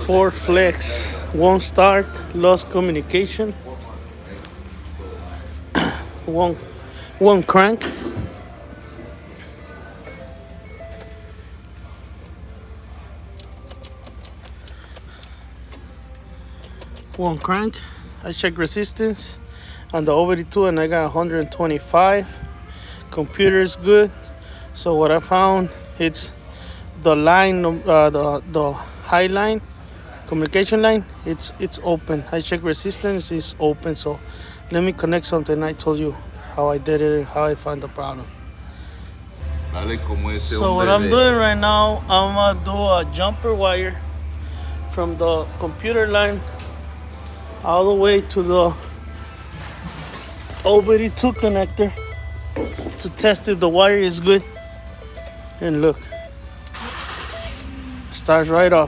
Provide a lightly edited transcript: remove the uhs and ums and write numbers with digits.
4 flex, won't start, lost communication, one crank. One crank. I check resistance on the OBD2 and I got 125. Computer is good. So what I found, it's the line, the high line, communication line, it's open. I check resistance, it's open. So let me connect something. I told you how I did it and how I found the problem. So what I'm doing right now, I'm gonna do a jumper wire from the computer line all the way to the OBD2 connector to test if the wire is good. And look, starts right off.